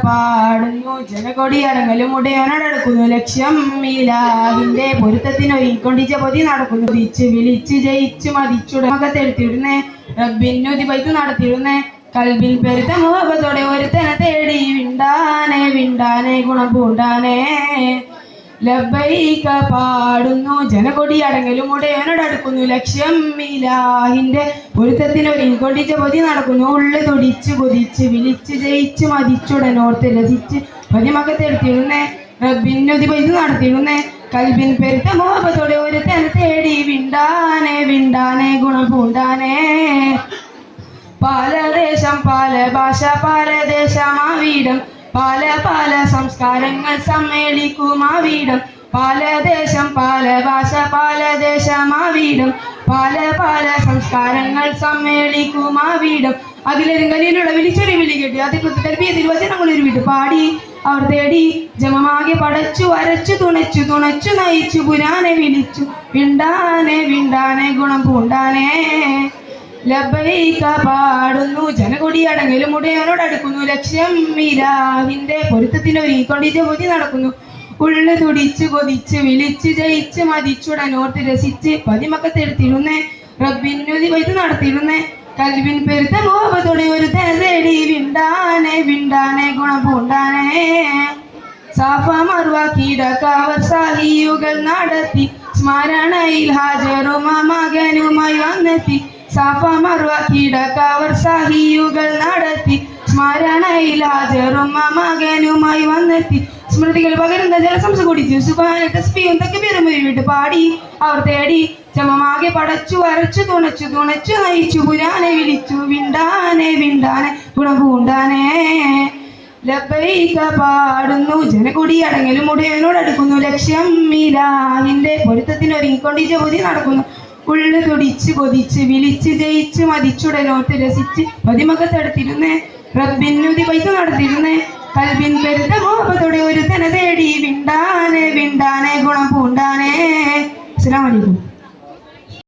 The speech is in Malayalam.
പാടുന്നു ജനകൊടി അടങ്ങലും ഉടയോനടക്കുന്നു ലക്ഷ്യം മീലാഹിന്റെ പൊരുത്തത്തിനൊരുക്കൊണ്ടിച്ച പൊതി നടക്കുന്നു തിരിച്ച് വിളിച്ച് ജയിച്ചു മതിച്ചുടമകത്തെടുത്തിടുന്നേ റബ്ബിനുതി പൈത്ത് നടത്തിയിടുന്നേ കൽബിൽ പെരുത്ത മുഹബത്തോടെ ഒരുത്തനെ തേടി വിണ്ടാനെ വിണ്ടാനെ ഗുണം പൂണ്ടാനേ ലബ്ബൈക പാടുന്നു ജനകൊടി അടങ്ങലും ഉടയോനടക്കുന്നു ലക്ഷ്യം ഇലാഹിന്റെ പൊരുത്തത്തിനൊരുക്കൊണ്ടിച്ച പൊതി നടക്കുന്നു ഉള്ളു തുടിച്ച് കൊതിച്ച് വിളിച്ച് ജയിച്ച് മതിച്ചുടനോർത്ത് രസിച്ച് പതിമകത്തെടുത്തിടുന്നേ റബ്ബിനുതി പൈത് നടത്തിയിടുന്നേ കൽബിൻ പെരുത്ത മോഹത്തോടെ ഒരുത്തനെ തേടി വിണ്ടാനെ വിണ്ടാനെ ഗുണം പൂണ്ടാനേ പല ദേശം പല ഭാഷ പല ദേശമാവീടം പല പല സംസ്കാരങ്ങൾ സമ്മേളിക്കുമാവീടം പല ദേശം പല ഭാഷ പല ദേശമാവീടം പല പല സംസ്കാരങ്ങൾ സമ്മേളിക്കുമാവീടം അഖിലരങ്ങളിലുള്ള വിളിച്ചൊരു വിളി കേട്ടി അതിൽ വചനങ്ങൾ ഒരു വീട്ട് പാടി അവർ തേടി ജമമാകെ പടച്ചു അരച്ചു തുണച്ചു തുണച്ചു നയിച്ചു പുരാനെ വിളിച്ചു വിണ്ടാനെ വിണ്ടാനെ ഗുണം പൂണ്ടാനേ ലബ്ബൈക പാടുന്നു ജനകൊടി അടങ്ങലും ഉടയോനോടടുക്കുന്നു ലക്ഷ്യം ഇലാഹിന്റെ പൊരുത്തത്തിനൊരുക്കൊണ്ടിച്ച പൊതി നടക്കുന്നു ഉള്ളു തുടിച്ച് കൊതിച്ച് വിളിച്ച് ജയിച്ച് മതിച്ചുടനോർത്ത് രസിച്ച് പതിമക്കത്തെടുത്തിടുന്നേ റബ്ബിനുതി പൈത്ത് നടത്തിയിടുന്നേ കൽബിൻ പെരുത്ത മോഹത്തോടെ ഒരു തേടി വിണ്ടാനെ വിണ്ടാനെ ഗുണം പൂണ്ടാനേ സാഫ മർവ കീടക്കാവർ സാഹിയുകൾ നടത്തി സ്മരണയിൽ ഹാജറും മകനുമായി വന്നെത്തി സാഫ മർവ കീടക്കാവർ സാഹിയുകൾ നടത്തി സ്മരണയിൽ ഹാജറും മകനുമായി വന്നെത്തി സ്മൃതികൾ പകരുന്ന ജലസംസ കുടിച്ചു സുബാന തസ്ബീഹും തക്ബീറും വിട്ട് പാടി അവർ തേടി ജമമാകെ പടച്ചു അരച്ചു തുണച്ചു തുണച്ചു നയിച്ചു പുരാനെ വിളിച്ചു വിണ്ടാനെ വിണ്ടാനെ ഗുണം പൂണ്ടാനേ ലബ്ബൈക പാടുന്നു ജനകൊടി അടങ്ങലും ഉടയോനോടടുക്കുന്നു ലക്ഷ്യം ഇലാഹിന്റെ പൊരുത്തത്തിനൊരുക്കൊണ്ടിച്ച പൊതി നടക്കുന്നു ഉള്ളു തുടിച്ച് കൊതിച്ച് വിളിച്ച് ജയിച്ച് മതിച്ചുടനോട്ട് രസിച്ച് പതിമകത്തെടുത്തിരുന്നേ റബ്ബിനുതി പൈസ നടത്തിയിരുന്നേ കൽബിൻ പെരുത്ത മോഹത്തോടെ ഒരു